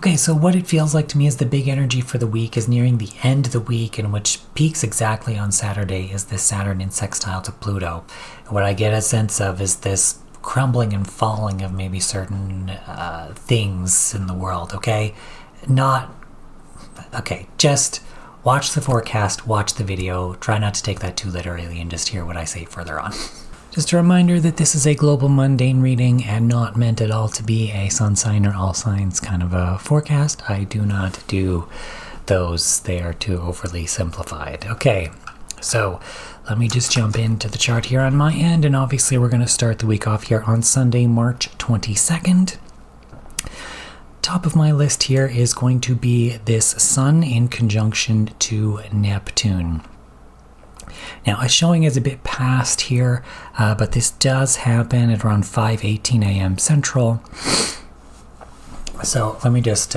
Okay, so what it feels like to me is the big energy for the week is nearing the end of the week, and which peaks exactly on Saturday is this Saturn in sextile to Pluto. And what I get a sense of is this crumbling and falling of maybe certain things in the world, okay? Just watch the forecast, watch the video, try not to take that too literally, and just hear what I say further on. Just a reminder that this is a global mundane reading and not meant at all to be a sun sign or all signs kind of a forecast. I do not do those. They are too overly simplified. Okay, so let me just jump into the chart here on my end, and obviously we're going to start the week off here on Sunday, March 22nd. Top of my list here is going to be this Sun in conjunction to Neptune. Now, it's showing as a bit past here, but this does happen at around 5:18 a.m. Central. So let me just,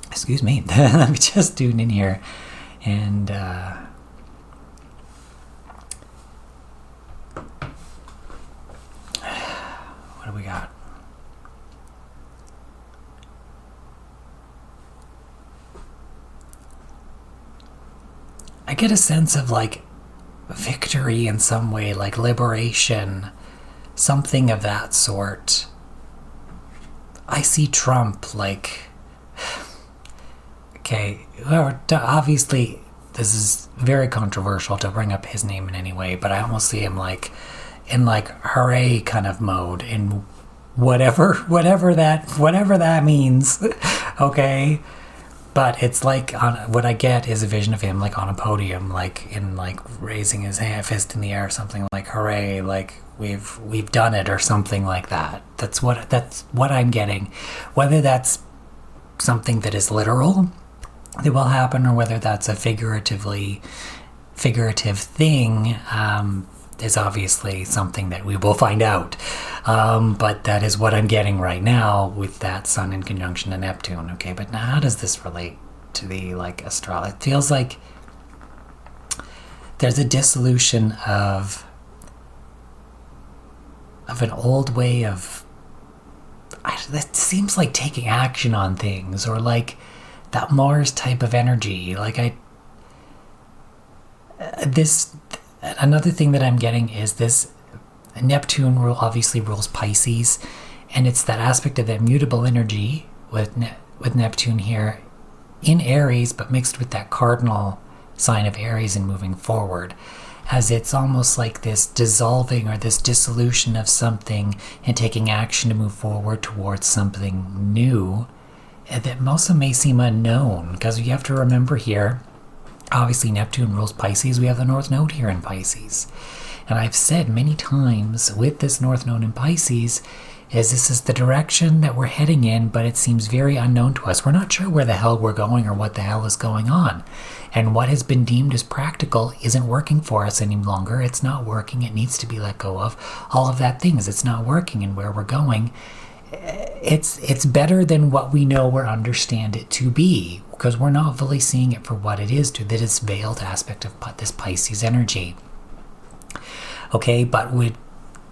excuse me, let me just tune in here and what do we got? I get a sense of like victory in some way, like liberation, something of that sort. I see Trump like, okay, obviously this is very controversial to bring up his name in any way, but I almost see him like in like hooray kind of mode in whatever that means. Okay. But it's like, what I get is a vision of him like on a podium, like in like raising his fist in the air or something, like hooray, like we've done it or something like that. That's what I'm getting. Whether that's something that is literal that will happen or whether that's a figurative thing is obviously something that we will find out. But that is what I'm getting right now with that Sun in conjunction to Neptune. Okay, but now how does this relate to the like astrology? It feels like there's a dissolution of an old way of, that seems like taking action on things, or like that Mars type of energy. Like another thing that I'm getting is this Neptune obviously rules Pisces, and it's that aspect of that mutable energy with Neptune here in Aries, but mixed with that cardinal sign of Aries and moving forward, as it's almost like this dissolving or this dissolution of something and taking action to move forward towards something new that also may seem unknown, because you have to remember here, obviously Neptune rules Pisces. We have the North Node here in Pisces. And I've said many times with this North Node in Pisces is this is the direction that we're heading in, but it seems very unknown to us. We're not sure where the hell we're going or what the hell is going on. And what has been deemed as practical isn't working for us any longer. It's not working. It needs to be let go of. All of that things. It's not working, and where we're going, it's better than what we know or understand it to be, because we're not fully seeing it for what it is, that it's veiled aspect of this Pisces energy. Okay, but with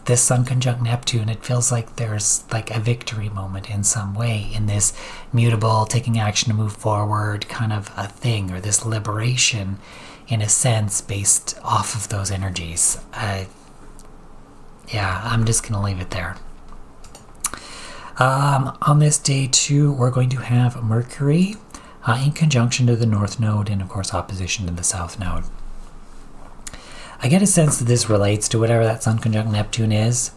this Sun conjunct Neptune, it feels like there's like a victory moment in some way in this mutable, taking action to move forward kind of a thing, or this liberation in a sense based off of those energies. Yeah, I'm just going to leave it there. On this day too, we're going to have Mercury in conjunction to the North Node and of course opposition to the South Node. I get a sense that this relates to whatever that Sun conjunct Neptune is,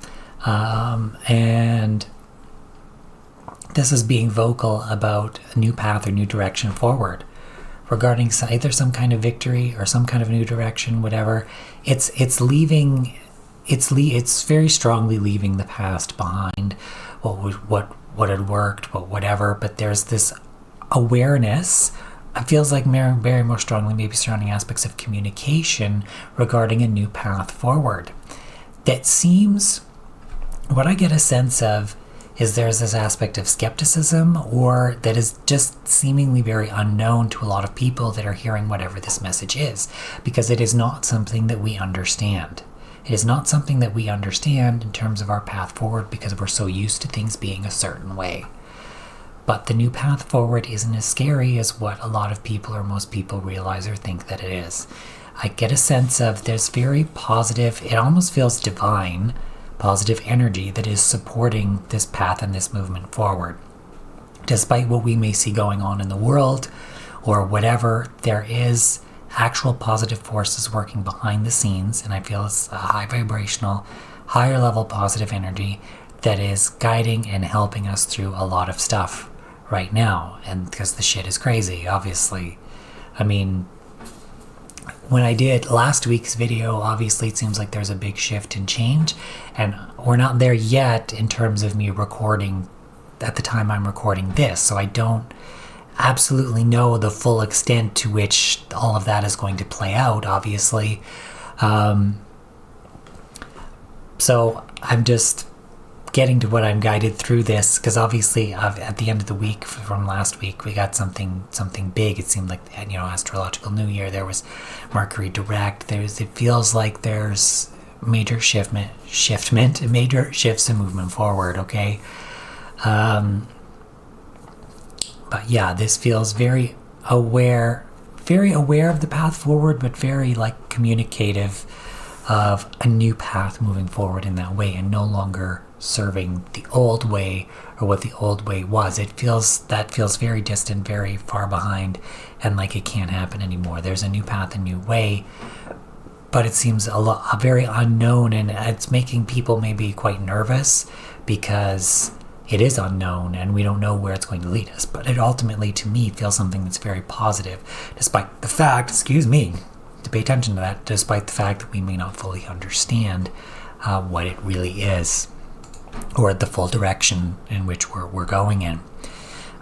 and this is being vocal about a new path or new direction forward regarding either some kind of victory or some kind of new direction, whatever. It's very strongly leaving the past behind, what had worked, whatever. But there's this awareness. It feels like very more strongly maybe surrounding aspects of communication regarding a new path forward. That seems, what I get a sense of is there's this aspect of skepticism, or that is just seemingly very unknown to a lot of people that are hearing whatever this message is, because it is not something that we understand. It is not something that we understand in terms of our path forward, because we're so used to things being a certain way. but the new path forward isn't as scary as what a lot of people or most people realize or think that it is. I get a sense of there's very positive, it almost feels divine, positive energy that is supporting this path and this movement forward. Despite what we may see going on in the world or whatever, there is actual positive forces working behind the scenes, and I feel it's a high vibrational, higher level positive energy that is guiding and helping us through a lot of stuff right now. And because the shit is crazy, obviously. I mean, when I did last week's video, obviously it seems like there's a big shift and change, and we're not there yet in terms of me recording at the time I'm recording this, so I don't absolutely know the full extent to which all of that is going to play out, obviously. So I'm just getting to what I'm guided through this, because obviously at the end of the week from last week we got something big. It seemed like, astrological new year, there was Mercury direct, it feels like there's major major shifts and movement forward, okay? But yeah, this feels very aware of the path forward, but very like communicative of a new path moving forward in that way, and no longer serving the old way or what the old way was. It feels very distant, very far behind, and like it can't happen anymore. There's a new path, a new way, but it seems a very unknown, and it's making people maybe quite nervous because it is unknown and we don't know where it's going to lead us. But it ultimately, to me, feels something that's very positive, despite the fact, to pay attention to that, despite the fact that we may not fully understand what it really is, or the full direction in which we're going in.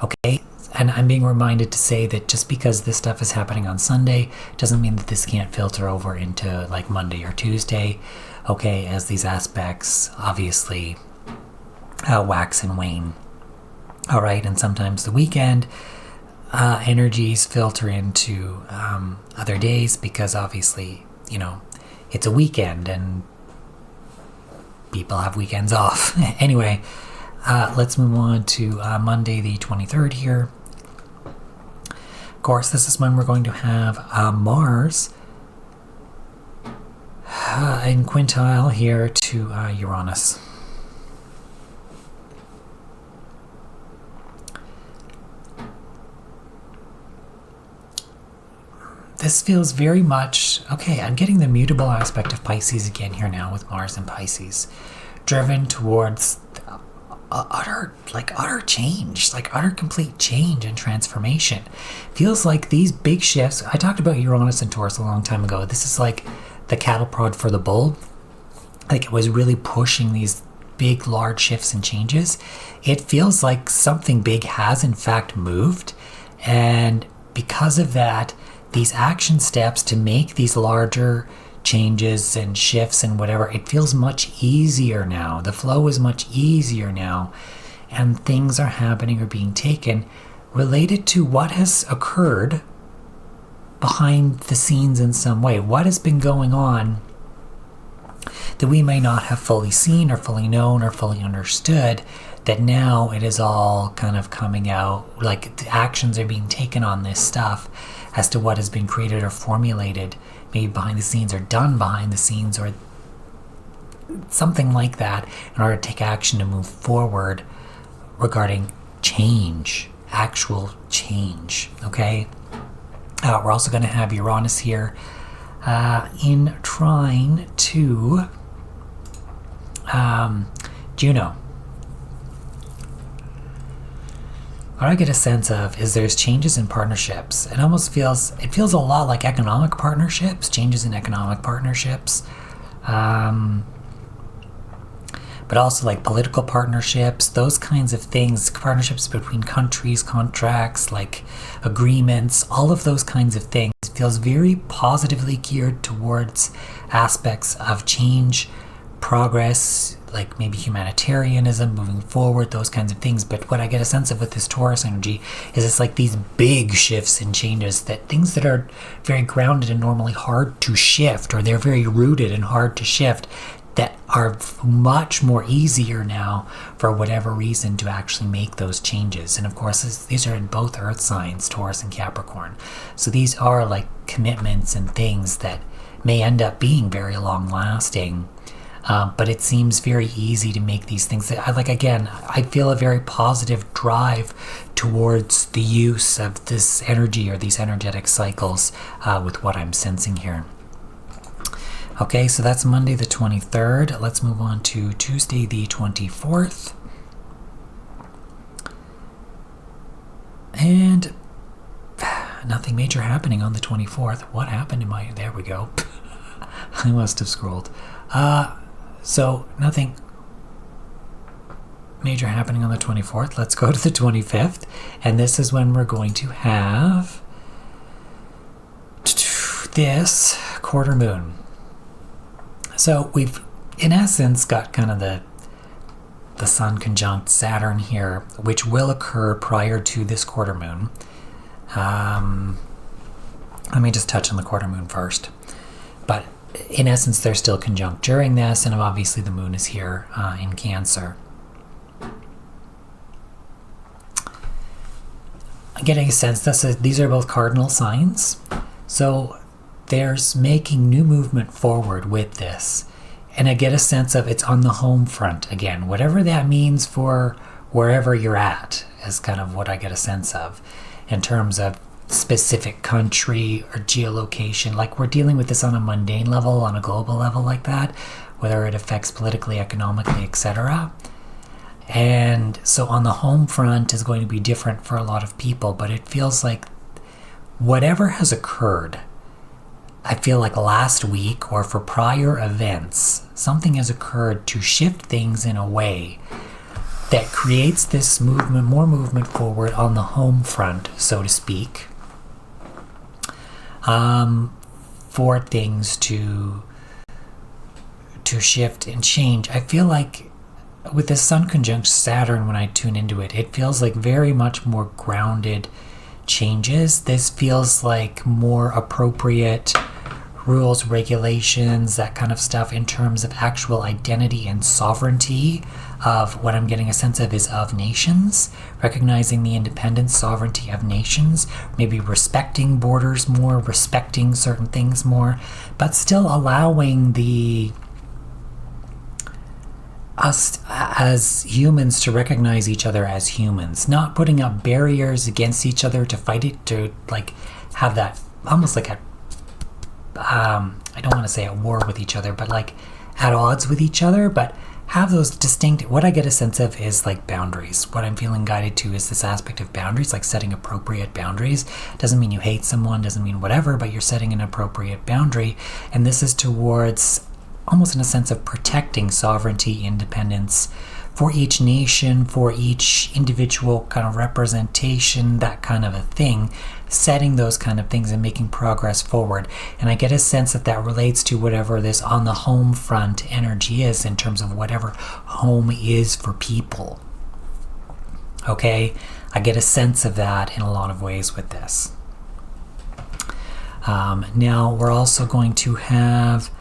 Okay, and I'm being reminded to say that just because this stuff is happening on Sunday doesn't mean that this can't filter over into like Monday or Tuesday, okay, as these aspects obviously wax and wane. All right, and sometimes the weekend energies filter into other days, because obviously, it's a weekend and people have weekends off. Anyway, let's move on to Monday the 23rd here. Of course, this is when we're going to have Mars in Quintile here to Uranus. This feels very much, okay, I'm getting the mutable aspect of Pisces again here now with Mars and Pisces, driven towards utter change, like utter complete change and transformation. Feels like these big shifts, I talked about Uranus and Taurus a long time ago. This is like the cattle prod for the bull. Like it was really pushing these big, large shifts and changes. It feels like something big has in fact moved, and because of that, these action steps to make these larger changes and shifts and whatever, it feels much easier now. The flow is much easier now, and things are happening or being taken related to what has occurred behind the scenes in some way. What has been going on that we may not have fully seen or fully known or fully understood, that now it is all kind of coming out, like the actions are being taken on this stuff as to what has been created or formulated, maybe behind the scenes or done behind the scenes or something like that, in order to take action to move forward regarding change, actual change, okay? We're also going to have Uranus here in trine to Juno. What I get a sense of is there's changes in partnerships. It feels a lot like economic partnerships, changes in economic partnerships, but also like political partnerships, those kinds of things, partnerships between countries, contracts, like agreements, all of those kinds of things. It feels very positively geared towards aspects of change, progress, like maybe humanitarianism, moving forward, those kinds of things. But what I get a sense of with this Taurus energy is it's like these big shifts and changes, that things that are very grounded and normally hard to shift, or they're very rooted and hard to shift, that are much more easier now for whatever reason to actually make those changes. And of course, these are in both earth signs, Taurus and Capricorn. So these are like commitments and things that may end up being very long lasting. But it seems very easy to make these things. I feel a very positive drive towards the use of this energy or these energetic cycles with what I'm sensing here. Okay, so that's Monday the 23rd. Let's move on to Tuesday the 24th. And nothing major happening on the 24th. What happened to my... There we go. I must have scrolled. So nothing major happening on the 24th. Let's go to the 25th. And this is when we're going to have this quarter moon. So we've, in essence, got kind of the Sun conjunct Saturn here, which will occur prior to this quarter moon. Let me just touch on the quarter moon first. But in essence, they're still conjunct during this, and obviously the moon is here in Cancer. I'm getting a sense these are both cardinal signs. So there's making new movement forward with this. And I get a sense of it's on the home front again. Whatever that means for wherever you're at is kind of what I get a sense of in terms of specific country or geolocation. Like we're dealing with this on a mundane level, on a global level like that, whether it affects politically, economically, etc. And so on the home front is going to be different for a lot of people, but it feels like whatever has occurred, I feel like last week or for prior events, something has occurred to shift things in a way that creates this movement, more movement forward on the home front, so to speak, for things to shift and change. I feel like with the Sun conjunct Saturn, when I tune into it, it feels like very much more grounded changes. This feels like more appropriate rules, regulations, that kind of stuff in terms of actual identity and sovereignty of what I'm getting a sense of is of nations, recognizing the independent sovereignty of nations, maybe respecting borders more, respecting certain things more, but still allowing us as humans to recognize each other as humans, not putting up barriers against each other to fight it, to like have that almost like a I don't want to say at war with each other, but like at odds with each other, but have those distinct, what I get a sense of is like boundaries. What I'm feeling guided to is this aspect of boundaries, like setting appropriate boundaries. Doesn't mean you hate someone, doesn't mean whatever, but you're setting an appropriate boundary. And this is towards almost in a sense of protecting sovereignty, independence for each nation, for each individual kind of representation, that kind of a thing, setting those kind of things and making progress forward. And I get a sense that that relates to whatever this on the home front energy is in terms of whatever home is for people. Okay? I get a sense of that in a lot of ways with this. Now we're also going to have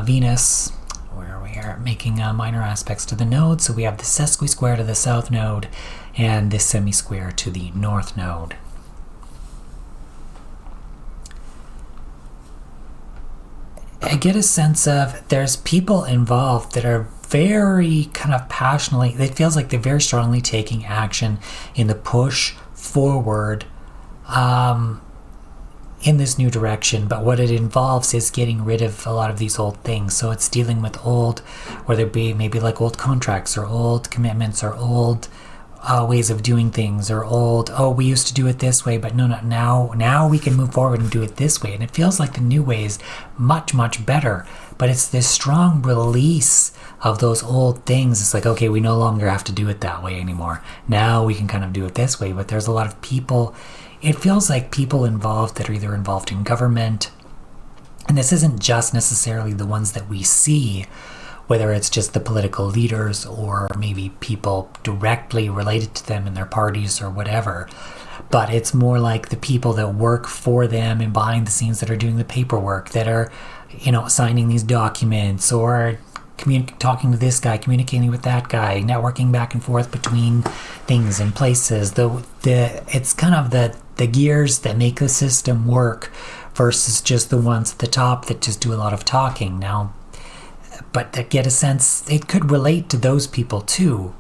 Venus, where we are making minor aspects to the node. So we have the sesqui-square to the south node and the semi-square to the north node. I get a sense of there's people involved that are very kind of passionately, it feels like they're very strongly taking action in the push forward in this new direction, but what it involves is getting rid of a lot of these old things. So it's dealing with old, whether it be maybe like old contracts or old commitments or old ways of doing things, or old, we used to do it this way, but no, now we can move forward and do it this way. And it feels like the new way is much, much better, but it's this strong release of those old things. It's like, okay, we no longer have to do it that way anymore. Now we can kind of do it this way, but there's a lot of people, it feels like people involved that are either involved in government, and this isn't just necessarily the ones that we see, whether it's just the political leaders or maybe people directly related to them in their parties or whatever, but it's more like the people that work for them and behind the scenes that are doing the paperwork, that are, signing these documents or talking to this guy, communicating with that guy, networking back and forth between things and places. It's kind of the gears that make the system work versus just the ones at the top that just do a lot of talking. Now, but to get a sense, it could relate to those people too.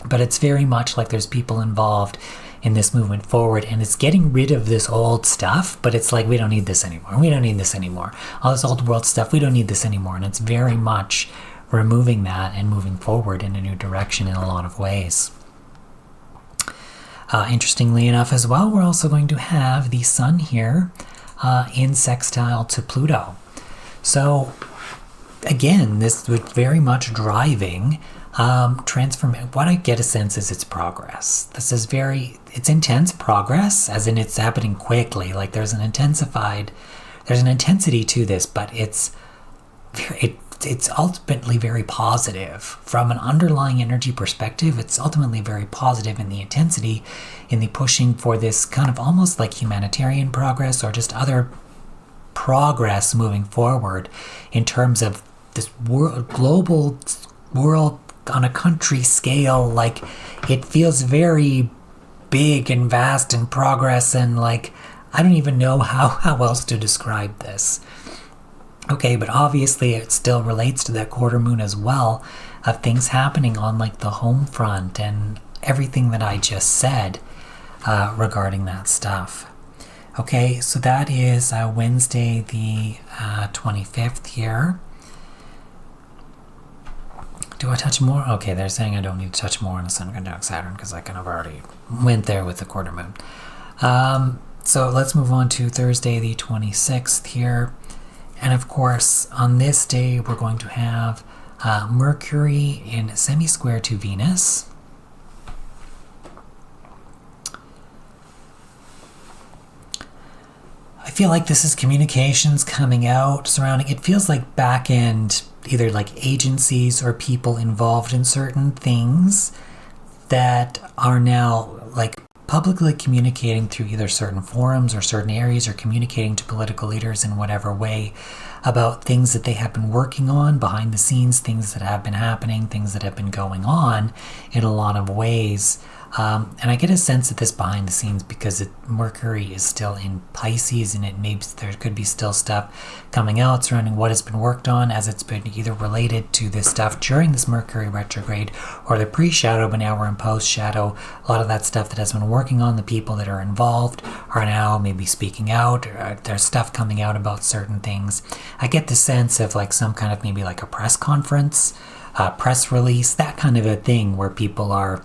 But it's very much like there's people involved in this movement forward, and it's getting rid of this old stuff, but it's like, we don't need this anymore. We don't need this anymore. All this old world stuff, we don't need this anymore. And it's very much removing that and moving forward in a new direction in a lot of ways. Interestingly enough as well, we're also going to have the sun here in sextile to Pluto. So again, this was very much driving transformation. What I get a sense is it's progress. This is it's intense progress, as in it's happening quickly. Like there's an intensity to this, but it's ultimately very positive. From an underlying energy perspective, it's ultimately very positive in the intensity, in the pushing for this kind of almost like humanitarian progress or just other progress moving forward in terms of this global world on a country scale. Like it feels very big and vast and progress, and like I don't even know how else to describe this. Okay, but obviously it still relates to that quarter moon as well, of things happening on like the home front and everything that I just said regarding that stuff. Okay, so that is Wednesday the 25th here. Do I touch more? Okay, they're saying I don't need to touch more on the Sun conjunct Saturn because I kind of already went there with the quarter moon. So let's move on to Thursday the 26th here. And of course, on this day, we're going to have Mercury in semi-square to Venus. I feel like this is communications coming out surrounding. It feels like back end, either like agencies or people involved in certain things that are now like publicly communicating through either certain forums or certain areas, or communicating to political leaders in whatever way about things that they have been working on behind the scenes, things that have been happening, things that have been going on in a lot of ways. And I get a sense of this behind the scenes because Mercury is still in Pisces, and there could be still stuff coming out surrounding what has been worked on, as it's been either related to this stuff during this Mercury retrograde or the pre-shadow, but now we're in post-shadow. A lot of that stuff that has been working on, the people that are involved are now maybe speaking out, or there's stuff coming out about certain things. I get the sense of like some kind of maybe like a press conference, press release, that kind of a thing where people are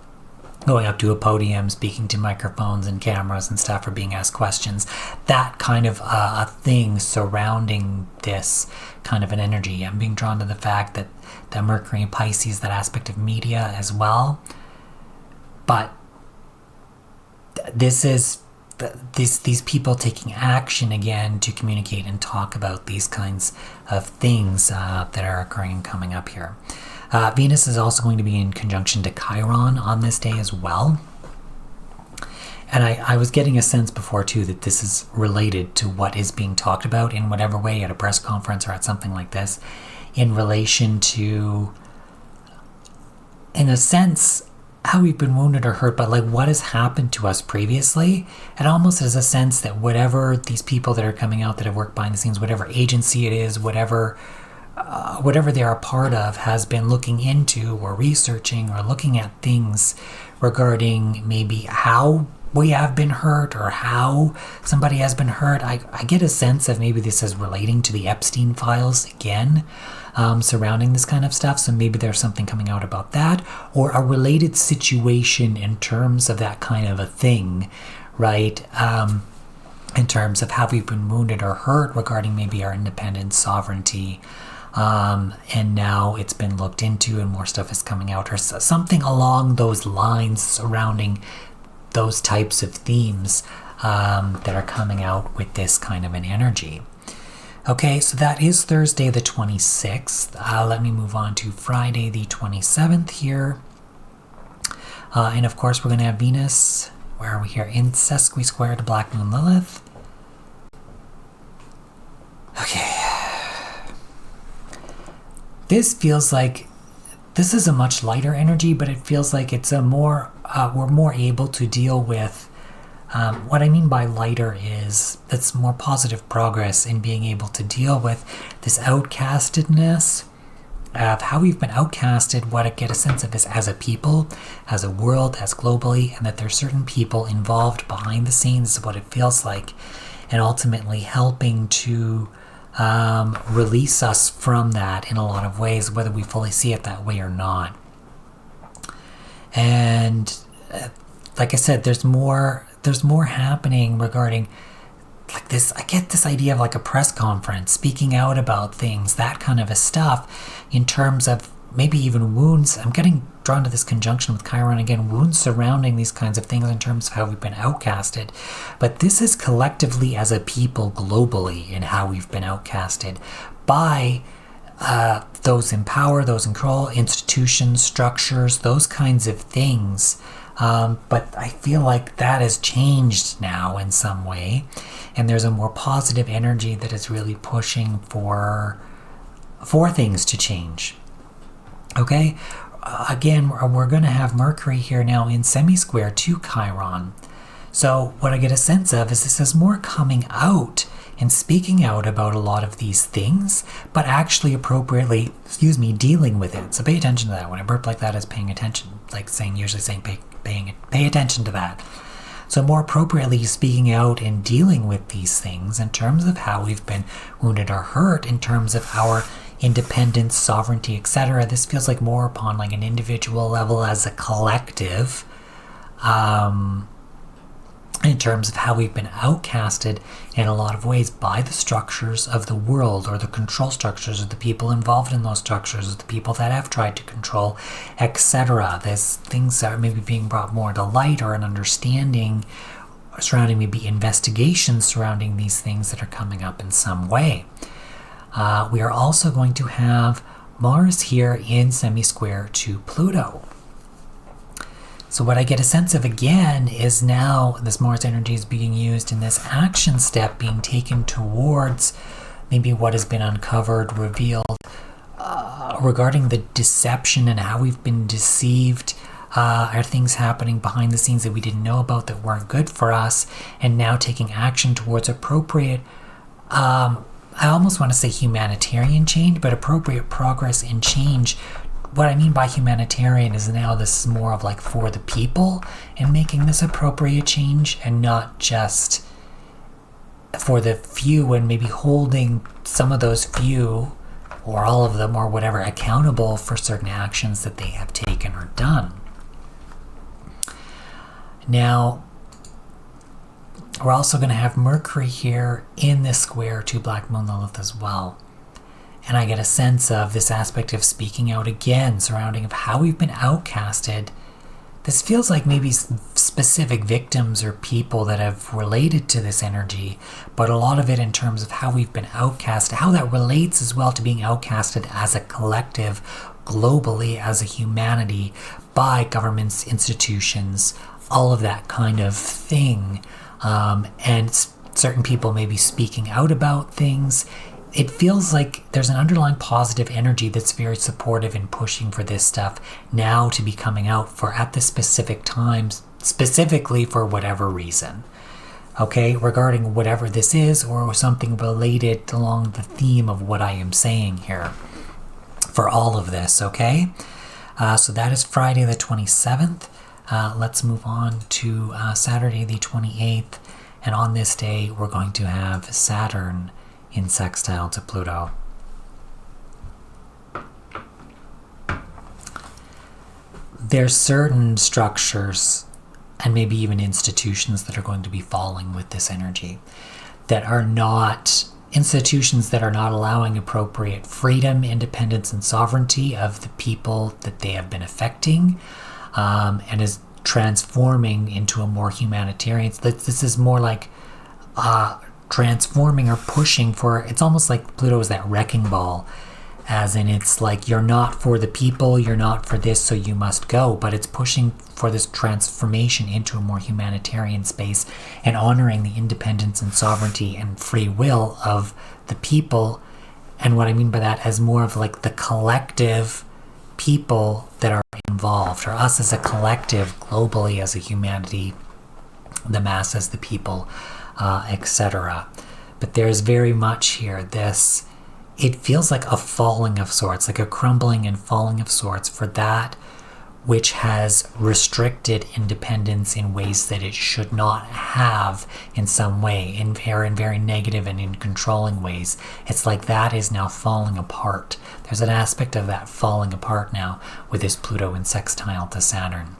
going up to a podium, speaking to microphones and cameras and stuff, or being asked questions. That kind of a thing surrounding this kind of an energy. I'm being drawn to the fact that the Mercury in Pisces, that aspect of media as well. But this is these people taking action again to communicate and talk about these kinds of things that are occurring and coming up here. Venus is also going to be in conjunction to Chiron on this day as well. And I was getting a sense before too that this is related to what is being talked about in whatever way at a press conference or at something like this, in relation to, in a sense, how we've been wounded or hurt, but like what has happened to us previously. It almost has a sense that whatever these people that are coming out that have worked behind the scenes, whatever agency it is, whatever they are a part of, has been looking into or researching or looking at things regarding maybe how we have been hurt or how somebody has been hurt. I get a sense of maybe this is relating to the Epstein files again, surrounding this kind of stuff. So maybe there's something coming out about that, or a related situation in terms of that kind of a thing, right? In terms of how we've been wounded or hurt regarding maybe our independence, sovereignty, and now it's been looked into and more stuff is coming out, or something along those lines surrounding those types of themes that are coming out with this kind of an energy. Okay, so that is Thursday the 26th. Let me move on to Friday the 27th here. And of course we're going to have Venus, where are we here, in sesqui-square to Black Moon Lilith. Okay. this feels like this is a much lighter energy, but it feels like it's a more we're more able to deal with. What I mean by lighter is it's more positive progress in being able to deal with this outcastedness of how we've been outcasted. What I get a sense of is as a people, as a world, as globally, and that there's certain people involved behind the scenes is what it feels like, and ultimately helping to release us from that in a lot of ways, whether we fully see it that way or not. And like I said, there's more happening regarding like this. I get this idea of like a press conference, speaking out about things, that kind of a stuff, in terms of maybe even wounds. I'm getting drawn to this conjunction with Chiron again, wounds surrounding these kinds of things in terms of how we've been outcasted. But this is collectively as a people globally in how we've been outcasted by those in power, those in control, institutions, structures, those kinds of things. But I feel like that has changed now in some way, and there's a more positive energy that is really pushing for things to change. Okay, again, we're going to have Mercury here now in semi-square to Chiron. So what I get a sense of is this is more coming out and speaking out about a lot of these things, but actually appropriately, dealing with it. So pay attention to that. When I burp like that, is paying attention, like usually saying pay attention to that. So more appropriately speaking out and dealing with these things in terms of how we've been wounded or hurt, in terms of our independence, sovereignty, etc. This feels like more upon like an individual level as a collective, in terms of how we've been outcasted in a lot of ways by the structures of the world, or the control structures of the people involved in those structures, or the people that have tried to control, etc. There's things that are maybe being brought more to light, or an understanding surrounding maybe investigations surrounding these things that are coming up in some way. We are also going to have Mars here in semi-square to Pluto. So what I get a sense of again is now this Mars energy is being used in this action step being taken towards maybe what has been uncovered, revealed, regarding the deception and how we've been deceived. Are things happening behind the scenes that we didn't know about that weren't good for us, and now taking action towards appropriate, I almost want to say humanitarian change, but appropriate progress and change. What I mean by humanitarian is now this is more of like for the people, and making this appropriate change, and not just for the few, and maybe holding some of those few or all of them or whatever accountable for certain actions that they have taken or done. Now, we're also going to have Mercury here in this square to Black Moon Lilith as well. And I get a sense of this aspect of speaking out again, surrounding of how we've been outcasted. This feels like maybe specific victims or people that have related to this energy, but a lot of it in terms of how we've been outcast, how that relates as well to being outcasted as a collective, globally, as a humanity, by governments, institutions, all of that kind of thing. And certain people maybe speaking out about things. It feels like there's an underlying positive energy that's very supportive in pushing for this stuff now to be coming out for at the specific times, specifically for whatever reason. Okay, regarding whatever this is, or something related along the theme of what I am saying here for all of this, okay? So that is Friday the 27th. Let's move on to Saturday the 28th. And on this day, we're going to have Saturn in sextile to Pluto. There's certain structures and maybe even institutions that are going to be falling with this energy, that are not institutions that are not allowing appropriate freedom, independence, and sovereignty of the people that they have been affecting, and is transforming into a more humanitarian. This is more like transforming or pushing for, it's almost like Pluto is that wrecking ball, as in it's like you're not for the people, you're not for this, so you must go, but it's pushing for this transformation into a more humanitarian space and honoring the independence and sovereignty and free will of the people, And what I mean by that as more of like the collective people that are involved, or us as a collective globally as a humanity, the mass as the people, etc. But there's very much here this, it feels like a falling of sorts, like a crumbling and falling of sorts for that which has restricted independence in ways that it should not have in some way, in very negative and in controlling ways. It's like that is now falling apart. There's an aspect of that falling apart now with this Pluto in sextile to Saturn.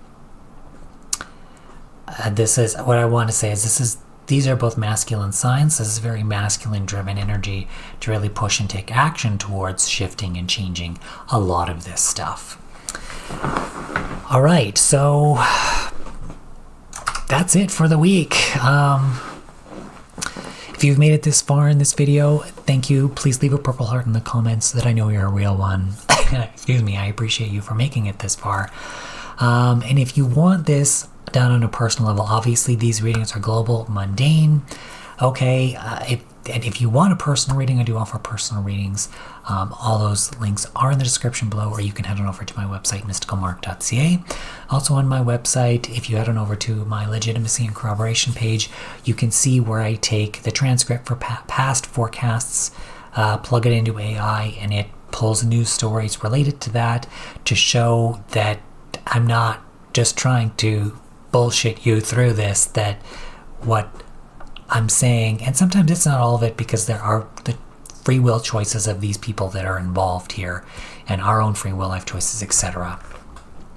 This is what I want to say is these are both masculine signs. This is very masculine driven energy to really push and take action towards shifting and changing a lot of this stuff. All right, so that's it for the week. If you've made it this far in this video, thank you. Please leave a purple heart in the comments so that I know you're a real one. Excuse me, I appreciate you for making it this far. And if you want this done on a personal level, obviously these readings are global, mundane. Okay, if you want a personal reading, I do offer personal readings. All those links are in the description below, or you can head on over to my website, mysticalmark.ca. Also on my website, if you head on over to my legitimacy and corroboration page, you can see where I take the transcript for past forecasts, plug it into AI, and it pulls news stories related to that to show that I'm not just trying to bullshit you through this, that what I'm saying, and sometimes it's not all of it because there are the free will choices of these people that are involved here, and our own free will life choices, etc.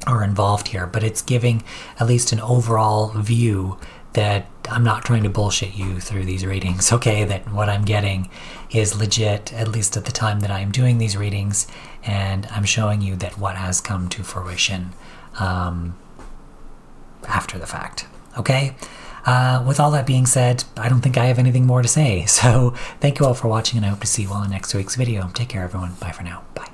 are involved here, but it's giving at least an overall view that I'm not trying to bullshit you through these readings, okay, that what I'm getting is legit, at least at the time that I'm doing these readings, and I'm showing you that what has come to fruition after the fact, okay? With all that being said, I don't think I have anything more to say. So thank you all for watching, and I hope to see you all in next week's video. Take care, everyone. Bye for now. Bye.